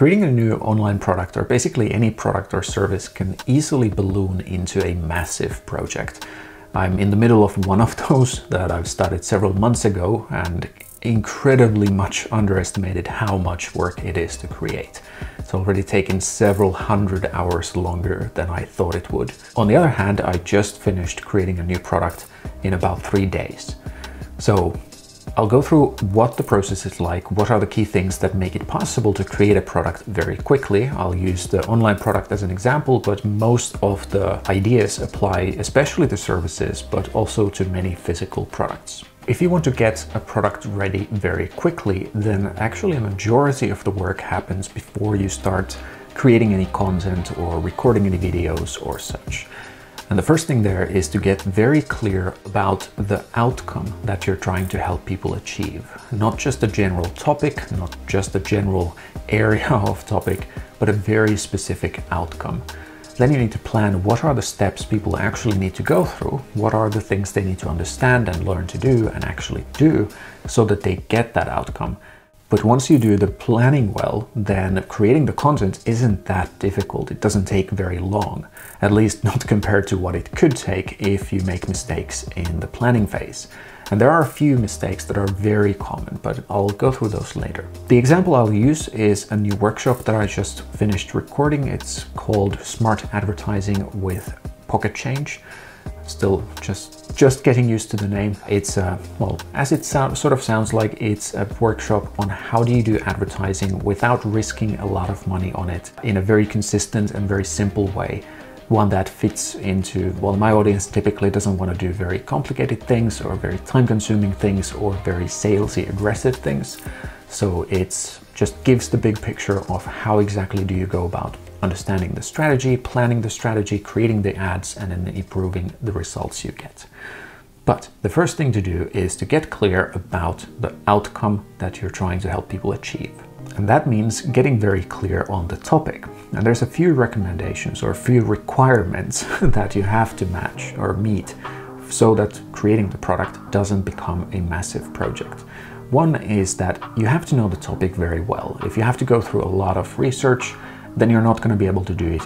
Creating a new online product, or basically any product or service, can easily balloon into a massive project. I'm in the middle of one of those that I've started several months ago and incredibly much underestimated how much work it is to create. It's already taken several hundred hours longer than I thought it would. On the other hand, I just finished creating a new product in about 3 days. So I'll go through what the process is like, what are the key things that make it possible to create a product very quickly. I'll use the online product as an example, but most of the ideas apply especially to services, but also to many physical products. If you want to get a product ready very quickly, then actually a majority of the work happens before you start creating any content or recording any videos or such. And the first thing there is to get very clear about the outcome that you're trying to help people achieve. Not just a general topic, not just a general area of topic, but a very specific outcome. Then you need to plan what are the steps people actually need to go through, what are the things they need to understand and learn to do and actually do so that they get that outcome. But once you do the planning well, then creating the content isn't that difficult. It doesn't take very long, at least not compared to what it could take if you make mistakes in the planning phase. And there are a few mistakes that are very common, but I'll go through those later. The example I'll use is a new workshop that I just finished recording. It's called Smart Advertising with Pocket Change. Still just getting used to the name. It's well, as it sort of sounds like, it's a workshop on how do you do advertising without risking a lot of money on it in a very consistent and very simple way. One that fits into, well, my audience typically doesn't want to do very complicated things or very time-consuming things or very salesy, aggressive things. So it's just gives the big picture of how exactly do you go about understanding the strategy, planning the strategy, creating the ads, and then improving the results you get. But the first thing to do is to get clear about the outcome that you're trying to help people achieve. And that means getting very clear on the topic. And there's a few recommendations or a few requirements that you have to match or meet so that creating the product doesn't become a massive project. One is that you have to know the topic very well. If you have to go through a lot of research, then you're not going to be able to do it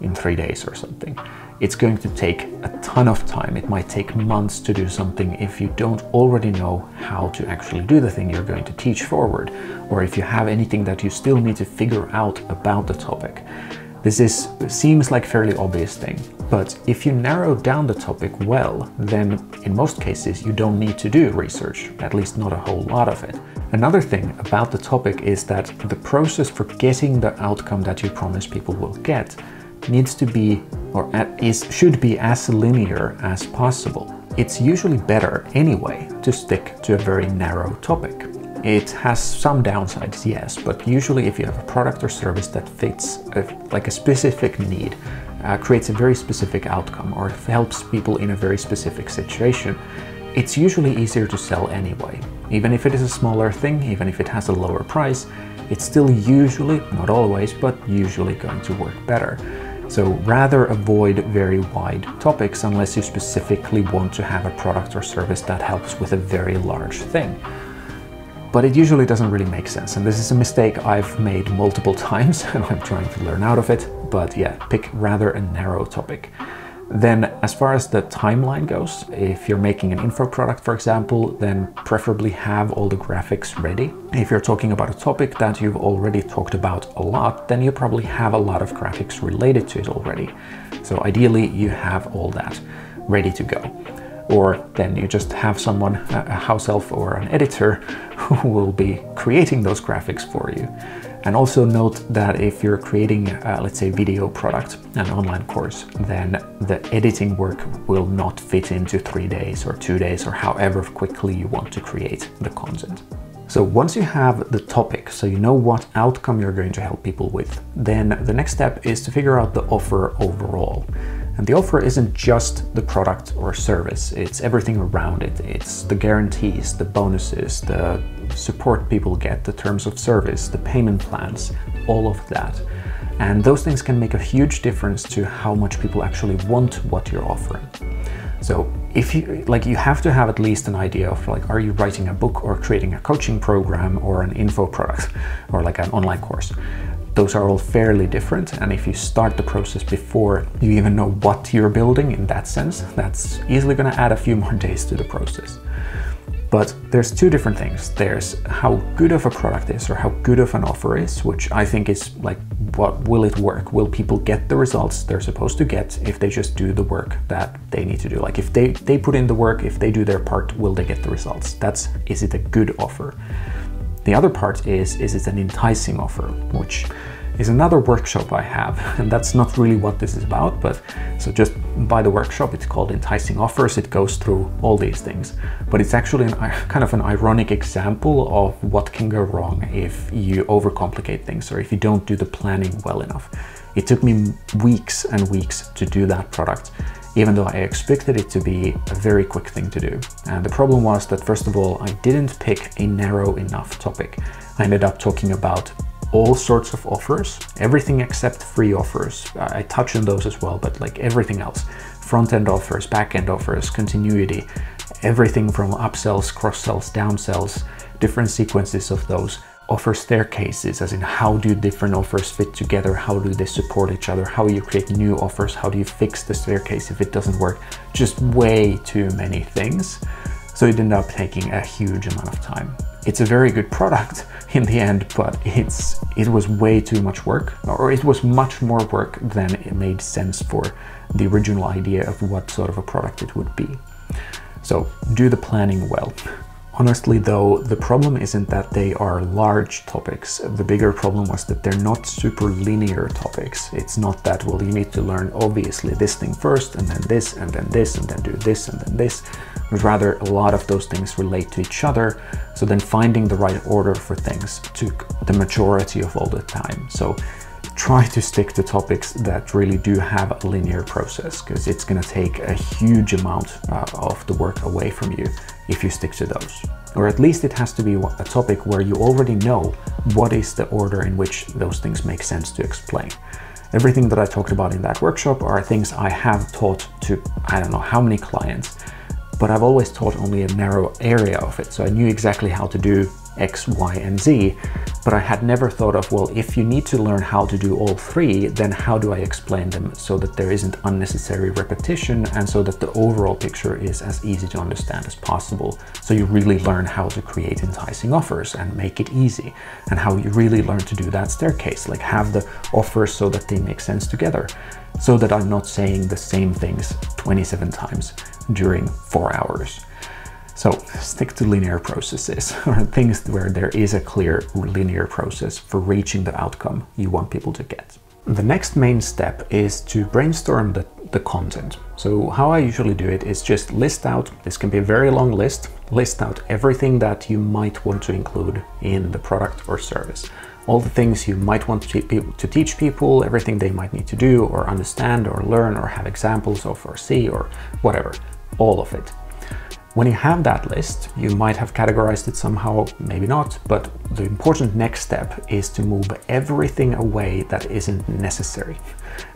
in 3 days or something. It's going to take a ton of time. It might take months to do something if you don't already know how to actually do the thing you're going to teach forward, or if you have anything that you still need to figure out about the topic. This seems like a fairly obvious thing, but if you narrow down the topic well, then in most cases you don't need to do research, at least not a whole lot of it. Another thing about the topic is that the process for getting the outcome that you promise people will get needs to be, or should be, as linear as possible. It's usually better anyway to stick to a very narrow topic. It has some downsides, yes, but usually if you have a product or service that fits like a specific need, creates a very specific outcome, or helps people in a very specific situation, it's usually easier to sell anyway. Even if it is a smaller thing, even if it has a lower price, it's still usually, not always, but usually going to work better. So rather avoid very wide topics unless you specifically want to have a product or service that helps with a very large thing. But it usually doesn't really make sense, and this is a mistake I've made multiple times and I'm trying to learn out of it. But yeah, pick rather a narrow topic. Then as far as the timeline goes, if you're making an info product, for example, then preferably have all the graphics ready. If you're talking about a topic that you've already talked about a lot, then you probably have a lot of graphics related to it already. So ideally you have all that ready to go. Or then you just have someone, a house elf or an editor, who will be creating those graphics for you. And also note that if you're creating, let's say, video product, an online course, then the editing work will not fit into 3 days or 2 days or however quickly you want to create the content. So once you have the topic, so you know what outcome you're going to help people with, then the next step is to figure out the offer overall. And the offer isn't just the product or service, it's everything around it. It's the guarantees, the bonuses, the support people get, the terms of service, the payment plans, all of that. And those things can make a huge difference to how much people actually want what you're offering. So if you have to have at least an idea of are you writing a book or creating a coaching program or an info product or like an online course? those are all fairly different, and if you start the process before you even know what you're building in that sense, that's easily going to add a few more days to the process. But there's two different things. There's how good of a product is, or how good of an offer is, which I think is like, what will it work? Will people get the results they're supposed to get if they just do the work that they need to do? Like if they put in the work, if they do their part, will they get the results? Is it a good offer? The other part is it an enticing offer, which is another workshop I have, and that's not really what this is about, but so just by the workshop, it's called Enticing Offers. It goes through all these things, but it's actually kind of an ironic example of what can go wrong if you overcomplicate things, or if you don't do the planning well enough. It took me weeks and weeks to do that product, even though I expected it to be a very quick thing to do. And the problem was that, first of all, I didn't pick a narrow enough topic. I ended up talking about all sorts of offers, everything except free offers. I touch on those as well, but like everything else, front-end offers, back-end offers, continuity, everything from upsells, cross-sells, downsells, different sequences of those, offer staircases, as in how do different offers fit together, how do they support each other, how you create new offers, how do you fix the staircase if it doesn't work, just way too many things. So it ended up taking a huge amount of time. It's a very good product in the end, but it was way too much work, or it was much more work than it made sense for the original idea of what sort of a product it would be. So do the planning well. Honestly though, the problem isn't that they are large topics. The bigger problem was that they're not super linear topics. It's not that, well, you need to learn obviously this thing first, and then this, and then this, and then do this, and then this. Rather, a lot of those things relate to each other. So then finding the right order for things took the majority of all the time. So try to stick to topics that really do have a linear process, because it's going to take a huge amount of the work away from you if you stick to those. Or at least it has to be a topic where you already know what is the order in which those things make sense to explain. Everything that I talked about in that workshop are things I have taught to, I don't know how many clients, but I've always taught only a narrow area of it. So I knew exactly how to do X, Y, and Z, but I had never thought of, well, if you need to learn how to do all three, then how do I explain them so that there isn't unnecessary repetition, and so that the overall picture is as easy to understand as possible. So you really learn how to create enticing offers and make it easy, and how you really learn to do that staircase, like have the offers so that they make sense together, so that I'm not saying the same things 27 times during 4 hours. So stick to linear processes, or things where there is a clear linear process for reaching the outcome you want people to get. The next main step is to brainstorm the content. So how I usually do it is just list out, this can be a very long list out everything that you might want to include in the product or service. All the things you might want to teach people, everything they might need to do or understand or learn or have examples of or see or whatever, all of it. When you have that list, you might have categorized it somehow, maybe not, but the important next step is to move everything away that isn't necessary.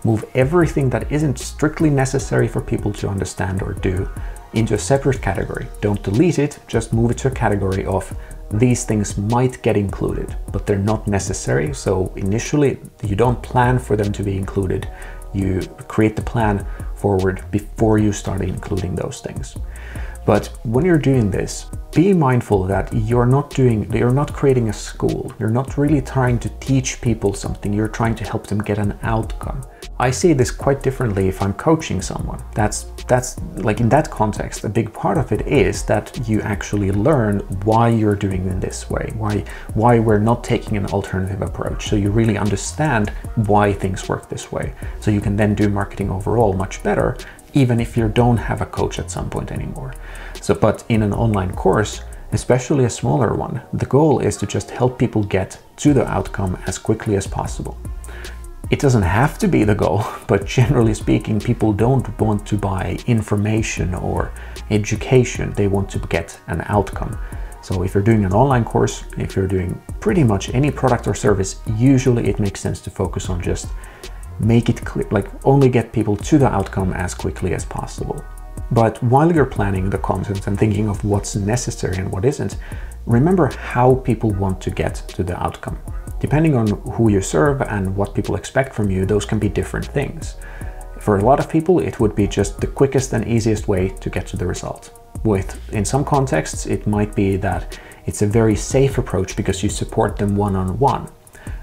Move everything that isn't strictly necessary for people to understand or do into a separate category. Don't delete it, just move it to a category of these things might get included, but they're not necessary. So initially, you don't plan for them to be included. You create the plan forward before you start including those things. But when you're doing this, be mindful that you're not creating a school. You're not really trying to teach people something. You're trying to help them get an outcome. I see this quite differently if I'm coaching someone. That's like, in that context, a big part of it is that you actually learn why you're doing it this way, why we're not taking an alternative approach. So you really understand why things work this way. So you can then do marketing overall much better, even if you don't have a coach at some point anymore. So, but in an online course, especially a smaller one, the goal is to just help people get to the outcome as quickly as possible. It doesn't have to be the goal, but generally speaking, people don't want to buy information or education. They want to get an outcome. So if you're doing an online course, if you're doing pretty much any product or service, usually it makes sense to focus on just make it clear, like only get people to the outcome as quickly as possible. But while you're planning the content and thinking of what's necessary and what isn't, remember how people want to get to the outcome. depending on who you serve and what people expect from you, those can be different things. For a lot of people, it would be just the quickest and easiest way to get to the result. In some contexts, it might be that it's a very safe approach because you support them one-on-one.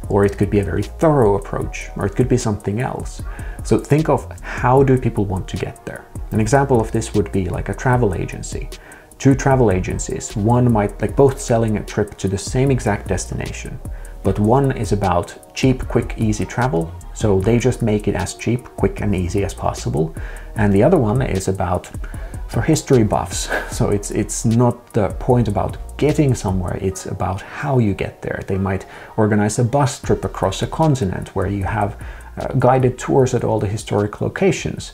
Or it could be a very thorough approach, or it could be something else. So think of, how do people want to get there? An example of this would be like a travel agency. Two travel agencies, one might both selling a trip to the same exact destination, but one is about cheap, quick, easy travel, so they just make it as cheap, quick and easy as possible. And the other one is about for history buffs. So it's not the point about getting somewhere, it's about how you get there. They might organize a bus trip across a continent where you have guided tours at all the historic locations.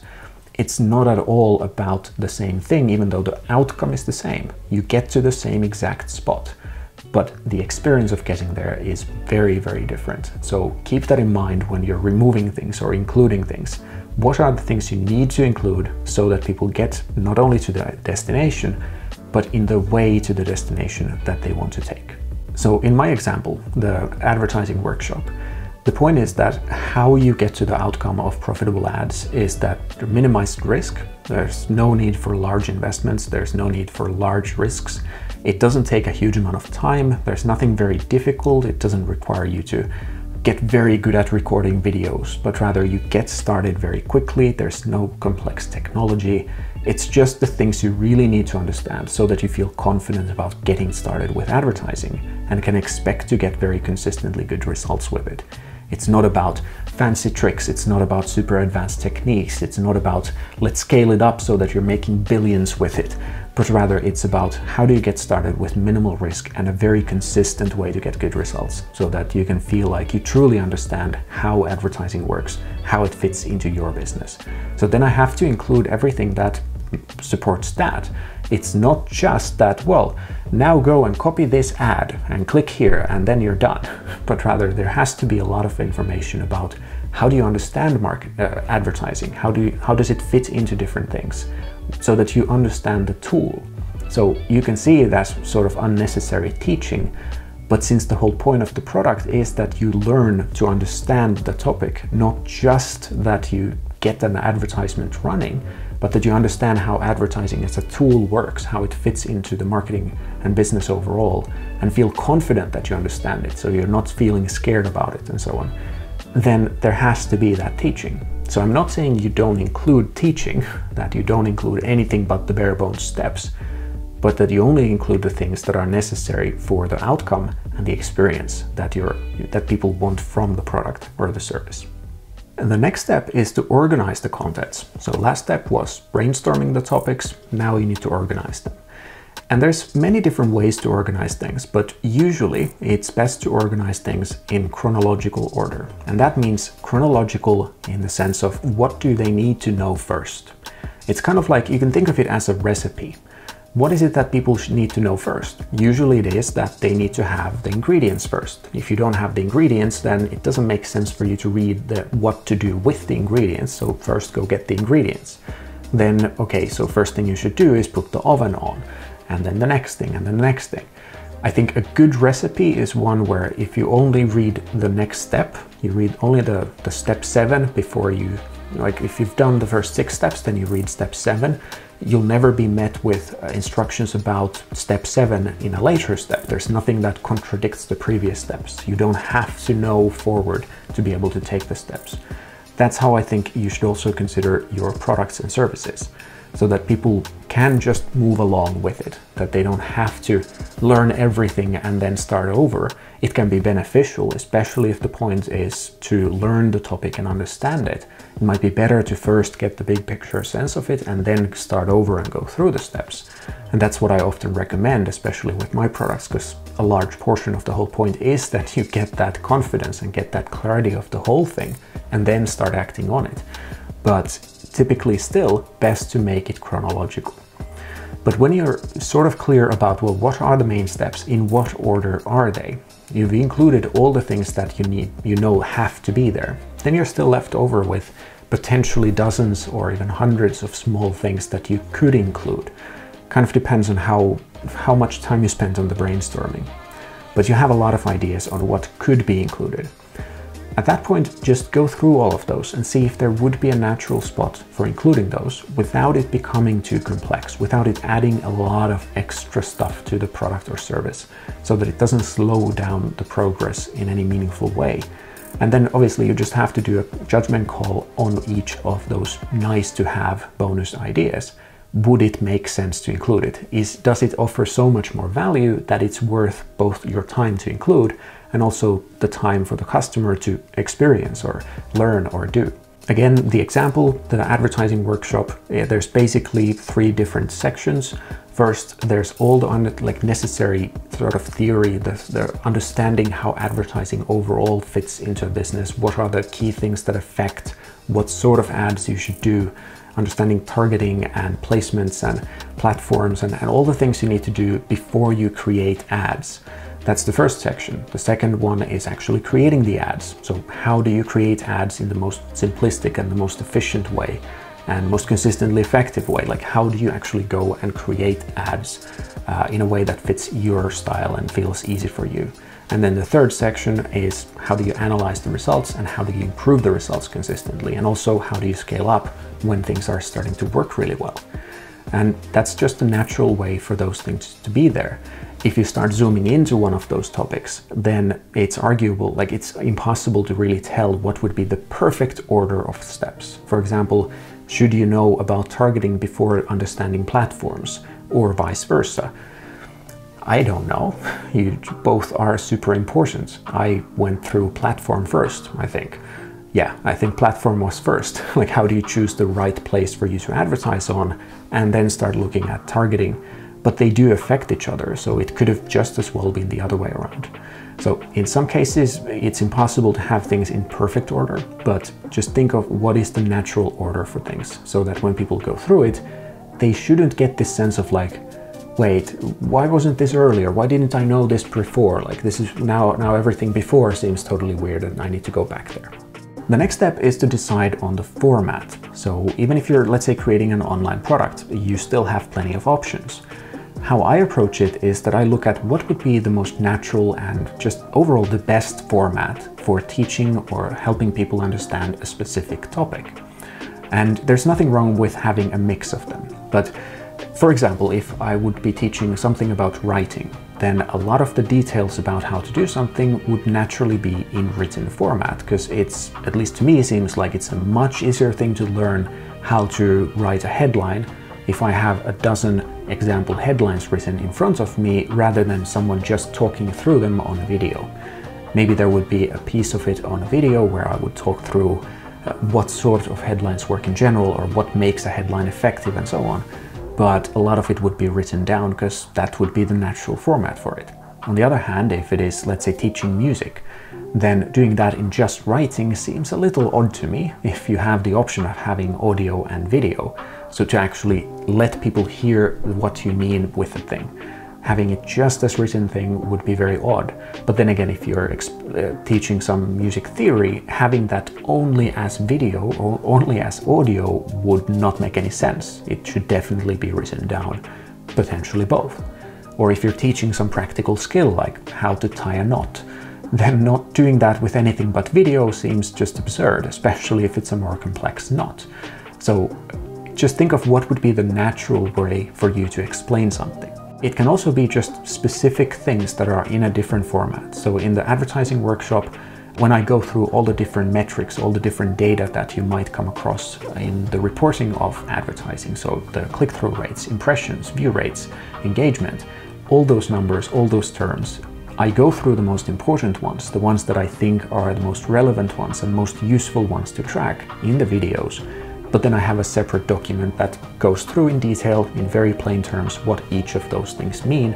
It's not at all about the same thing, even though the outcome is the same. You get to the same exact spot, but the experience of getting there is very, very different. So keep that in mind when you're removing things or including things. What are the things you need to include so that people get not only to the destination, but in the way to the destination that they want to take? So in my example, the advertising workshop, the point is that how you get to the outcome of profitable ads is that minimized risk. There's no need for large investments. There's no need for large risks. It doesn't take a huge amount of time. There's nothing very difficult. It doesn't require you to get very good at recording videos, but rather you get started very quickly. There's no complex technology. It's just the things you really need to understand so that you feel confident about getting started with advertising and can expect to get very consistently good results with it. It's not about fancy tricks, it's not about super advanced techniques, it's not about let's scale it up so that you're making billions with it, but rather it's about how do you get started with minimal risk and a very consistent way to get good results so that you can feel like you truly understand how advertising works, how it fits into your business. So then I have to include everything that supports that. It's not just that, well, now go and copy this ad and click here and then you're done. But rather there has to be a lot of information about how do you understand advertising? How does it fit into different things so that you understand the tool? So you can see it as sort of unnecessary teaching, but since the whole point of the product is that you learn to understand the topic, not just that you get an advertisement running, but that you understand how advertising as a tool works, how it fits into the marketing and business overall, and feel confident that you understand it, so you're not feeling scared about it and so on, then there has to be that teaching. So I'm not saying you don't include teaching, that you don't include anything but the bare bones steps, but that you only include the things that are necessary for the outcome and the experience that people want from the product or the service. And the next step is to organize the contents. So last step was brainstorming the topics, now you need to organize them. And there's many different ways to organize things, but usually it's best to organize things in chronological order. And that means chronological in the sense of what do they need to know first. It's kind of like, you can think of it as a recipe. What is it that people need to know first? Usually it is that they need to have the ingredients first. If you don't have the ingredients, then it doesn't make sense for you to read what to do with the ingredients. So first go get the ingredients. Then, okay, so first thing you should do is put the oven on, and then the next thing, and then the next thing. I think a good recipe is one where if you only read the next step, you read only the step 7 before you, like if you've done the first 6 steps, then you read step 7. You'll never be met with instructions about step 7 in a later step. There's nothing that contradicts the previous steps. You don't have to know forward to be able to take the steps. That's how I think you should also consider your products and services, so that people can just move along with it, that they don't have to learn everything and then start over. It can be beneficial, especially if the point is to learn the topic and understand it. It might be better to first get the big picture sense of it and then start over and go through the steps. And that's what I often recommend, especially with my products, because a large portion of the whole point is that you get that confidence and get that clarity of the whole thing and then start acting on it. But typically still best to make it chronological. But when you're sort of clear about, well, what are the main steps, in what order are they? You've included all the things that you know have to be there. Then you're still left over with potentially dozens or even hundreds of small things that you could include. Kind of depends on how much time you spent on the brainstorming. but you have a lot of ideas on what could be included. At that point, just go through all of those and see if there would be a natural spot for including those without it becoming too complex, without it adding a lot of extra stuff to the product or service, so that it doesn't slow down the progress in any meaningful way. And then obviously you just have to do a judgment call on each of those nice to have bonus ideas. Would it make sense to include it? Does it offer so much more value that it's worth both your time to include and also the time for the customer to experience or learn or do? Again, the example, the advertising workshop, there's basically 3 different sections. First, there's all the necessary sort of theory, the understanding how advertising overall fits into a business, what are the key things that affect what sort of ads you should do, understanding targeting and placements and platforms and all the things you need to do before you create ads. That's the first section. The second one is actually creating the ads. So how do you create ads in the most simplistic and the most efficient way and most consistently effective way? Like, how do you actually go and create ads in a way that fits your style and feels easy for you? And then the third section is how do you analyze the results and how do you improve the results consistently? And also how do you scale up when things are starting to work really well? And that's just a natural way for those things to be there. If you start zooming into one of those topics, then it's arguable, like it's impossible to really tell what would be the perfect order of steps. For example, should you know about targeting before understanding platforms or vice versa? I don't know. Both are super important. I went through platform first, I think. Yeah, I think platform was first. Like, how do you choose the right place for you to advertise on and then start looking at targeting? But they do affect each other, so it could have just as well been the other way around. So in some cases, it's impossible to have things in perfect order, but just think of what is the natural order for things, so that when people go through it, they shouldn't get this sense of like, wait, why wasn't this earlier? Why didn't I know this before? Like, this is now everything before seems totally weird and I need to go back there. The next step is to decide on the format. So even if you're, let's say, creating an online product, you still have plenty of options. How I approach it is that I look at what would be the most natural and just overall the best format for teaching or helping people understand a specific topic. And there's nothing wrong with having a mix of them. But for example, if I would be teaching something about writing, then a lot of the details about how to do something would naturally be in written format, because it's, at least to me, seems like it's a much easier thing to learn how to write a headline if I have a dozen example headlines written in front of me rather than someone just talking through them on video. Maybe there would be a piece of it on a video where I would talk through what sort of headlines work in general or what makes a headline effective and so on. But a lot of it would be written down because that would be the natural format for it. On the other hand, if it is, let's say, teaching music, then doing that in just writing seems a little odd to me if you have the option of having audio and video. So to actually let people hear what you mean with the thing. Having it just as written thing would be very odd. But then again, if you're teaching some music theory, having that only as video or only as audio would not make any sense. It should definitely be written down, potentially both. Or if you're teaching some practical skill like how to tie a knot, then not doing that with anything but video seems just absurd, especially if it's a more complex knot. So just think of what would be the natural way for you to explain something. It can also be just specific things that are in a different format. So in the advertising workshop, when I go through all the different metrics, all the different data that you might come across in the reporting of advertising, so the click-through rates, impressions, view rates, engagement, all those numbers, all those terms, I go through the most important ones, the ones that I think are the most relevant ones and most useful ones to track in the videos. But then I have a separate document that goes through in detail, in very plain terms, what each of those things mean,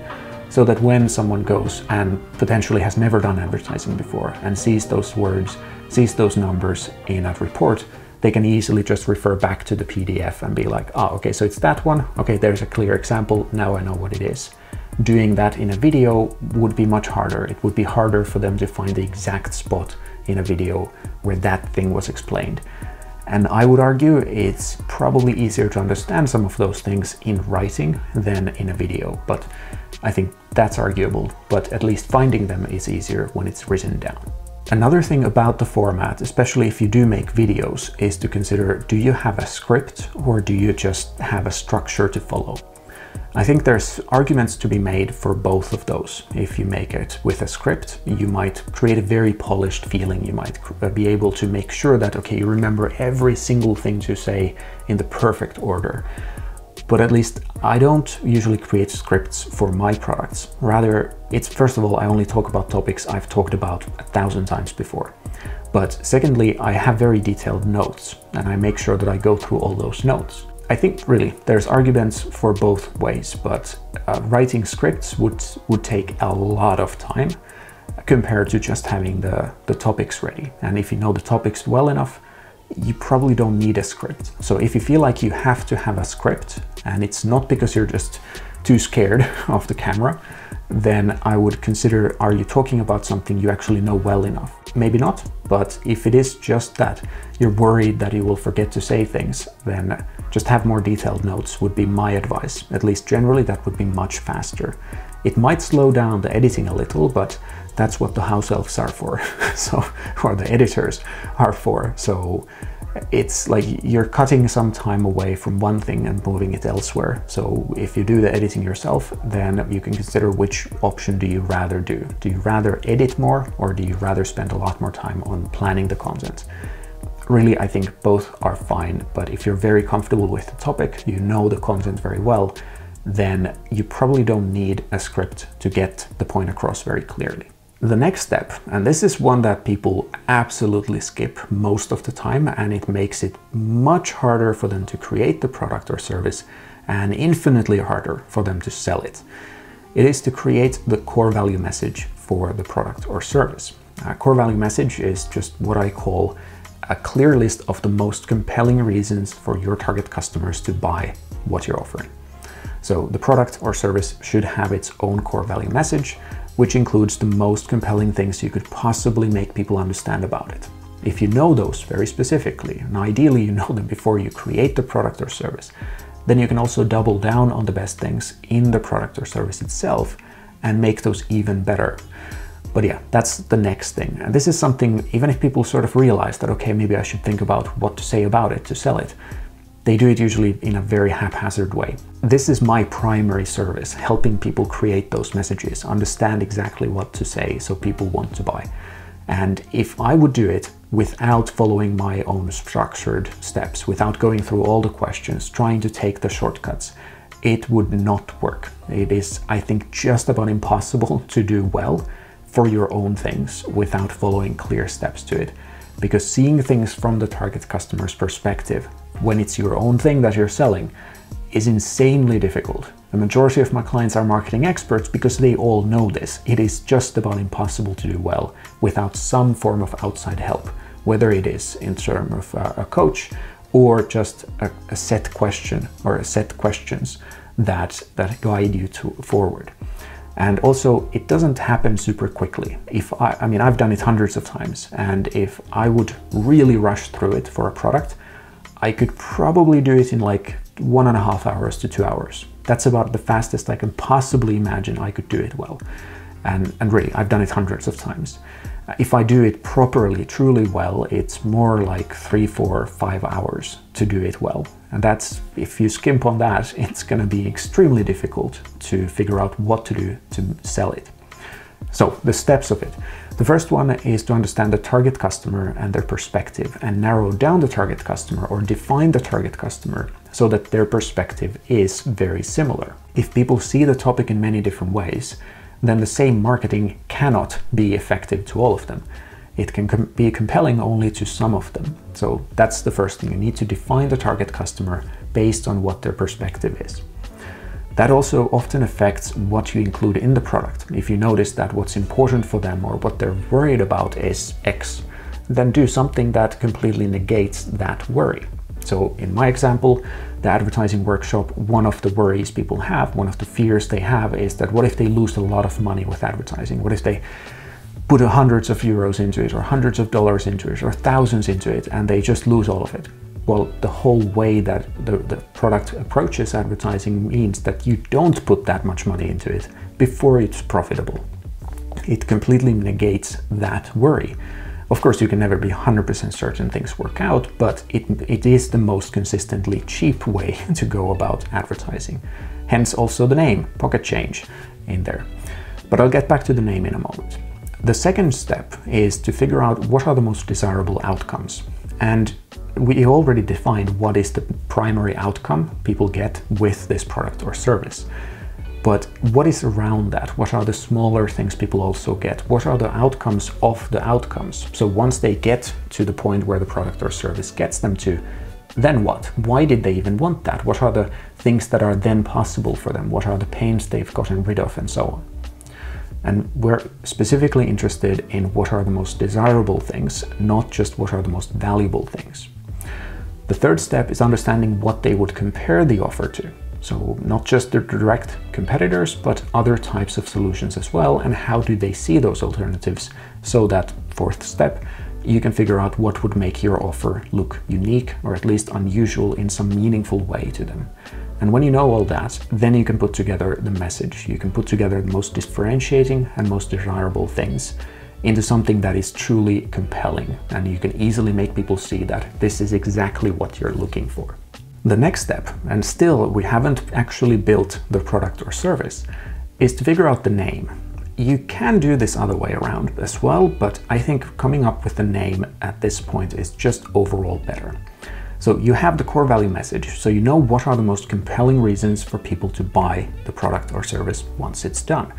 so that when someone goes and potentially has never done advertising before and sees those words, sees those numbers in a report, they can easily just refer back to the PDF and be like, oh, okay, so it's that one. Okay, there's a clear example. Now I know what it is. Doing that in a video would be much harder. It would be harder for them to find the exact spot in a video where that thing was explained. And I would argue it's probably easier to understand some of those things in writing than in a video, but I think that's arguable, but at least finding them is easier when it's written down. Another thing about the format, especially if you do make videos, is to consider, do you have a script or do you just have a structure to follow? I think there's arguments to be made for both of those. If you make it with a script, you might create a very polished feeling. You might be able to make sure that, okay, you remember every single thing to say in the perfect order. But at least I don't usually create scripts for my products. Rather, it's first of all, I only talk about topics I've talked about 1,000 times before. But secondly, I have very detailed notes and I make sure that I go through all those notes. I think really there's arguments for both ways, but writing scripts would take a lot of time compared to just having the topics ready. And if you know the topics well enough, you probably don't need a script. So if you feel like you have to have a script and it's not because you're just too scared of the camera, then I would consider, are you talking about something you actually know well enough? Maybe not, but if it is just that you're worried that you will forget to say things, then just have more detailed notes would be my advice. At least generally that would be much faster. It might slow down the editing a little, but that's what the house elves are for, so, or the editors are for. So it's like you're cutting some time away from one thing and moving it elsewhere. So if you do the editing yourself, then you can consider which option do you rather do. Do you rather edit more or do you rather spend a lot more time on planning the content? Really, I think both are fine, but if you're very comfortable with the topic, you know the content very well, then you probably don't need a script to get the point across very clearly. The next step, and this is one that people absolutely skip most of the time, and it makes it much harder for them to create the product or service and infinitely harder for them to sell it. It is to create the core value message for the product or service. Core value message is just what I call a clear list of the most compelling reasons for your target customers to buy what you're offering. So the product or service should have its own core value message, which includes the most compelling things you could possibly make people understand about it. If you know those very specifically, and ideally you know them before you create the product or service, then you can also double down on the best things in the product or service itself and make those even better. But yeah, that's the next thing. And this is something, even if people sort of realize that, okay, maybe I should think about what to say about it to sell it, they do it usually in a very haphazard way. This is my primary service, helping people create those messages, understand exactly what to say so people want to buy. And if I would do it without following my own structured steps, without going through all the questions, trying to take the shortcuts, it would not work. It is, I think, just about impossible to do well for your own things without following clear steps to it. Because seeing things from the target customer's perspective, when it's your own thing that you're selling, is insanely difficult. The majority of my clients are marketing experts because they all know this. It is just about impossible to do well without some form of outside help, whether it is in terms of a coach or just a set question or a set questions that guide you forward. And also, it doesn't happen super quickly. I mean, I've done it hundreds of times, and if I would really rush through it for a product, I could probably do it in like 1.5 hours to 2 hours. That's about the fastest I can possibly imagine I could do it well. And really, I've done it hundreds of times. If I do it properly, truly well, it's more like 3, 4, 5 hours to do it well. And that's, if you skimp on that, it's gonna be extremely difficult to figure out what to do to sell it. So the steps of it. The first one is to understand the target customer and their perspective and narrow down the target customer or define the target customer so that their perspective is very similar. If people see the topic in many different ways, then the same marketing cannot be effective to all of them. It can be compelling only to some of them. So that's the first thing. You need to define the target customer based on what their perspective is. That also often affects what you include in the product. If you notice that what's important for them or what they're worried about is X, then do something that completely negates that worry. So in my example, the advertising workshop, one of the worries people have, one of the fears they have is that what if they lose a lot of money with advertising? What if they put hundreds of euros into it or hundreds of dollars into it or thousands into it and they just lose all of it? Well, the whole way that the product approaches advertising means that you don't put that much money into it before it's profitable. It completely negates that worry. Of course, you can never be 100% certain things work out, but it is the most consistently cheap way to go about advertising. Hence also the name, Pocket Change, in there. But I'll get back to the name in a moment. The second step is to figure out what are the most desirable outcomes. And we already defined what is the primary outcome people get with this product or service. But what is around that? What are the smaller things people also get? What are the outcomes of the outcomes? So once they get to the point where the product or service gets them to, then what? Why did they even want that? What are the things that are then possible for them? What are the pains they've gotten rid of, and so on? And we're specifically interested in what are the most desirable things, not just what are the most valuable things. The third step is understanding what they would compare the offer to. So not just their direct competitors, but other types of solutions as well, and how do they see those alternatives, so that fourth step, you can figure out what would make your offer look unique or at least unusual in some meaningful way to them. And when you know all that, then you can put together the message. You can put together the most differentiating and most desirable things into something that is truly compelling, and you can easily make people see that this is exactly what you're looking for. The next step, and still we haven't actually built the product or service, is to figure out the name. You can do this other way around as well, but I think coming up with the name at this point is just overall better. So you have the core value message, so you know what are the most compelling reasons for people to buy the product or service once it's done.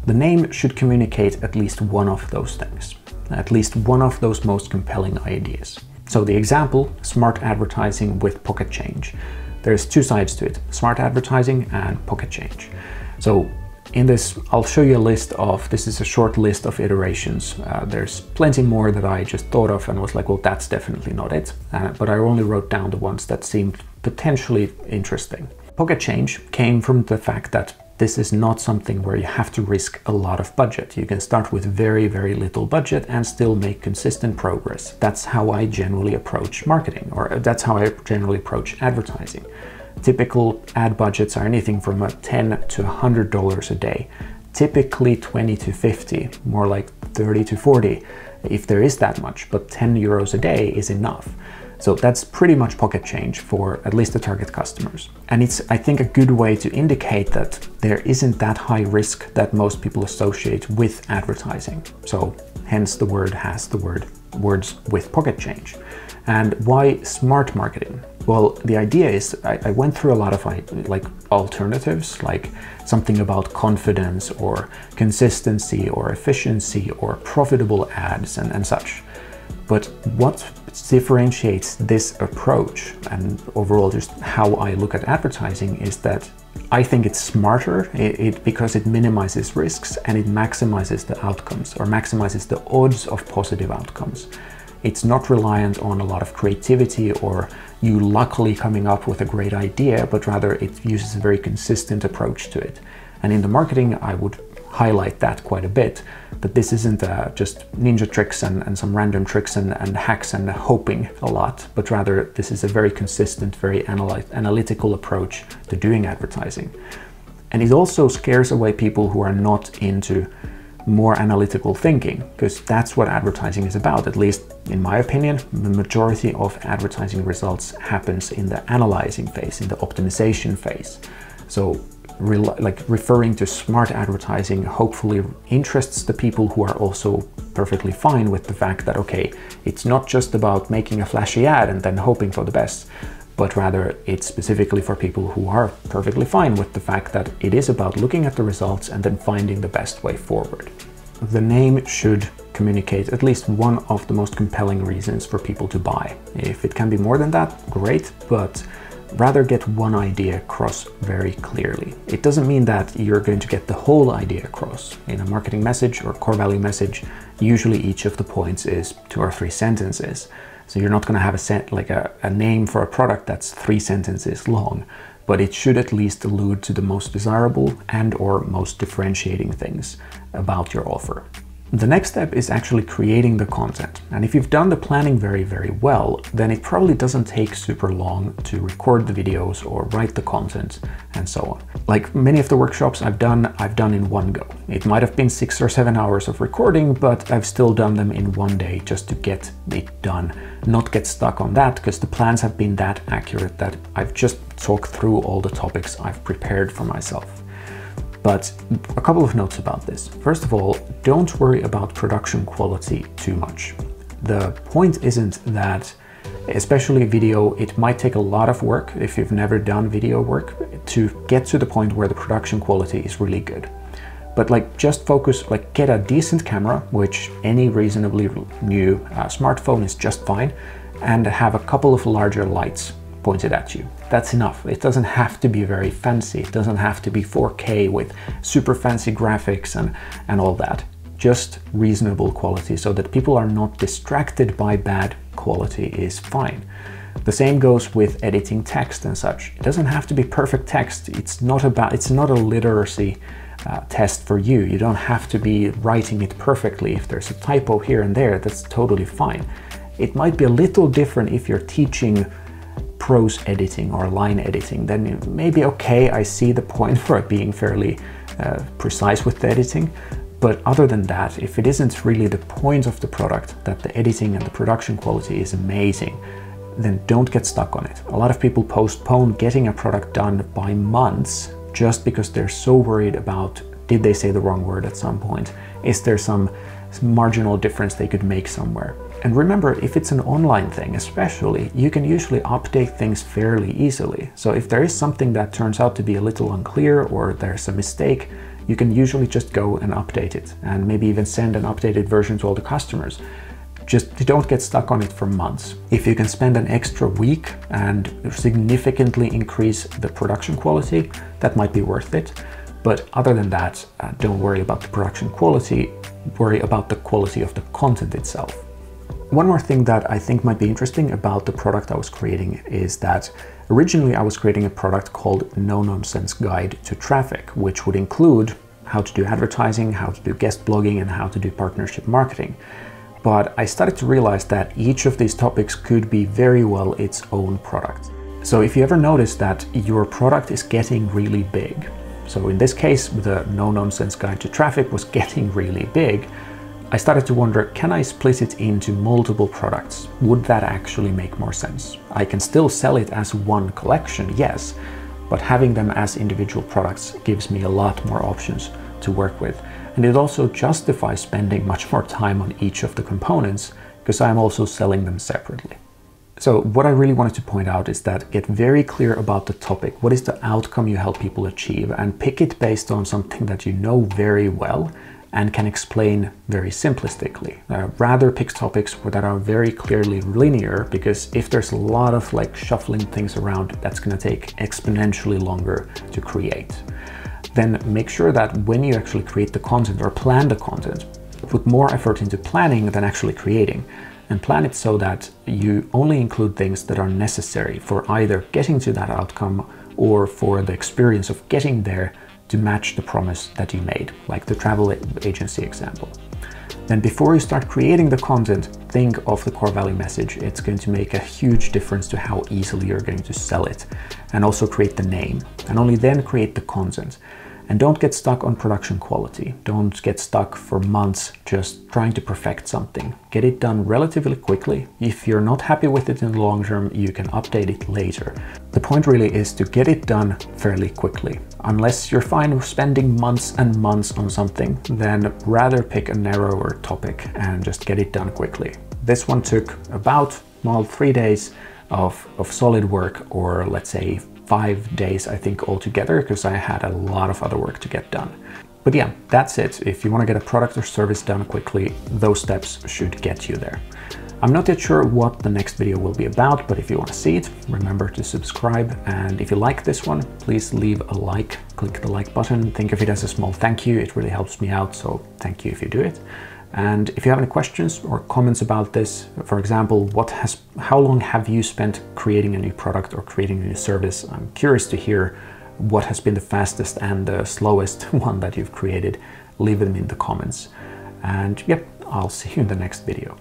The name should communicate at least one of those things, at least one of those most compelling ideas. So the example, smart advertising with Pocket Change. There's two sides to it, smart advertising and Pocket Change. So in this, I'll show you a list of, this is a short list of iterations. There's plenty more that I just thought of and was like, well, that's definitely not it. But I only wrote down the ones that seemed potentially interesting. Pocket Change came from the fact that this is not something where you have to risk a lot of budget. You can start with very, very little budget and still make consistent progress. That's how I generally approach marketing, or that's how I generally approach advertising. Typical ad budgets are anything from $10 to $100 a day. Typically 20 to 50, more like 30 to 40, if there is that much, but 10 euros a day is enough. So that's pretty much Pocket Change for at least the target customers. And it's, I think, a good way to indicate that there isn't that high risk that most people associate with advertising. So hence the word has the words with Pocket Change. And why smart marketing? Well, the idea is I went through a lot of like alternatives, like something about confidence or consistency or efficiency or profitable ads and such. But what differentiates this approach and overall just how I look at advertising is that I think it's smarter because it minimizes risks and it maximizes the outcomes, or maximizes the odds of positive outcomes. It's not reliant on a lot of creativity or you luckily coming up with a great idea, but rather it uses a very consistent approach to it. And in the marketing, I would highlight that quite a bit, that this isn't just ninja tricks and some random tricks and hacks and hoping a lot, but rather this is a very consistent, very analytical approach to doing advertising. And it also scares away people who are not into more analytical thinking, because that's what advertising is about. At least in my opinion, the majority of advertising results happens in the analyzing phase, in the optimization phase. So referring to smart advertising hopefully interests the people who are also perfectly fine with the fact that, okay, it's not just about making a flashy ad and then hoping for the best, but rather it's specifically for people who are perfectly fine with the fact that it is about looking at the results and then finding the best way forward. The name should communicate at least one of the most compelling reasons for people to buy. If it can be more than that, great, but rather get one idea across very clearly. It doesn't mean that you're going to get the whole idea across. In a marketing message or core value message, usually each of the points is 2 or 3 sentences. So you're not going to have a name for a product that's 3 sentences long, but it should at least allude to the most desirable and or most differentiating things about your offer. The next step is actually creating the content. And if you've done the planning very, very well, then it probably doesn't take super long to record the videos or write the content and so on. Like many of the workshops I've done in one go. It might have been 6 or 7 hours of recording, but I've still done them in one day just to get it done, not get stuck on that, because the plans have been that accurate that I've just talked through all the topics I've prepared for myself. But a couple of notes about this. First of all, don't worry about production quality too much. The point isn't that, especially video, it might take a lot of work if you've never done video work to get to the point where the production quality is really good. But like just focus, like get a decent camera, which any reasonably new smartphone is just fine, and have a couple of larger lights pointed at you. That's enough. It doesn't have to be very fancy. It doesn't have to be 4K with super fancy graphics and all that. Just reasonable quality so that people are not distracted by bad quality is fine. The same goes with editing text and such. It doesn't have to be perfect text. It's not a literacy test for you. You don't have to be writing it perfectly. If there's a typo here and there, that's totally fine. It might be a little different if you're teaching prose editing or line editing, then maybe okay, I see the point for it being fairly precise with the editing. But other than that, if it isn't really the point of the product that the editing and the production quality is amazing, then don't get stuck on it. A lot of people postpone getting a product done by months just because they're so worried about, did they say the wrong word at some point? Is there some marginal difference they could make somewhere? And remember, if it's an online thing especially, you can usually update things fairly easily. So if there is something that turns out to be a little unclear or there's a mistake, you can usually just go and update it and maybe even send an updated version to all the customers. Just don't get stuck on it for months. If you can spend an extra week and significantly increase the production quality, that might be worth it. But other than that, don't worry about the production quality, worry about the quality of the content itself. One more thing that I think might be interesting about the product I was creating is that originally I was creating a product called No-Nonsense Guide to Traffic, which would include how to do advertising, how to do guest blogging, and how to do partnership marketing. But I started to realize that each of these topics could be very well its own product. So if you ever notice that your product is getting really big, so in this case, the No-Nonsense Guide to Traffic was getting really big, I started to wonder, can I split it into multiple products? Would that actually make more sense? I can still sell it as one collection, yes, but having them as individual products gives me a lot more options to work with. And it also justifies spending much more time on each of the components because I'm also selling them separately. So what I really wanted to point out is that get very clear about the topic. What is the outcome you help people achieve? And pick it based on something that you know very well and can explain very simplistically. Rather pick topics that are very clearly linear, because if there's a lot of like shuffling things around, that's going to take exponentially longer to create. Then make sure that when you actually create the content or plan the content, put more effort into planning than actually creating, and plan it so that you only include things that are necessary for either getting to that outcome or for the experience of getting there to match the promise that you made, like the travel agency example. Then before you start creating the content, think of the core value message. It's going to make a huge difference to how easily you're going to sell it, and also create the name, and only then create the content. And don't get stuck on production quality. Don't get stuck for months just trying to perfect something. Get it done relatively quickly. If you're not happy with it in the long term, you can update it later. The point really is to get it done fairly quickly. Unless you're fine with spending months and months on something, then rather pick a narrower topic and just get it done quickly. This one took about 3 days of solid work, or let's say 5 days, I think, altogether, because I had a lot of other work to get done. But yeah, that's it. If you want to get a product or service done quickly, those steps should get you there. I'm not yet sure what the next video will be about, but if you want to see it, remember to subscribe. And if you like this one, please leave a like, click the like button. Think of it as a small thank you. It really helps me out, so thank you if you do it. And if you have any questions or comments about this, for example, how long have you spent creating a new product or creating a new service? I'm curious to hear what has been the fastest and the slowest one that you've created. Leave them in the comments. And yep, I'll see you in the next video.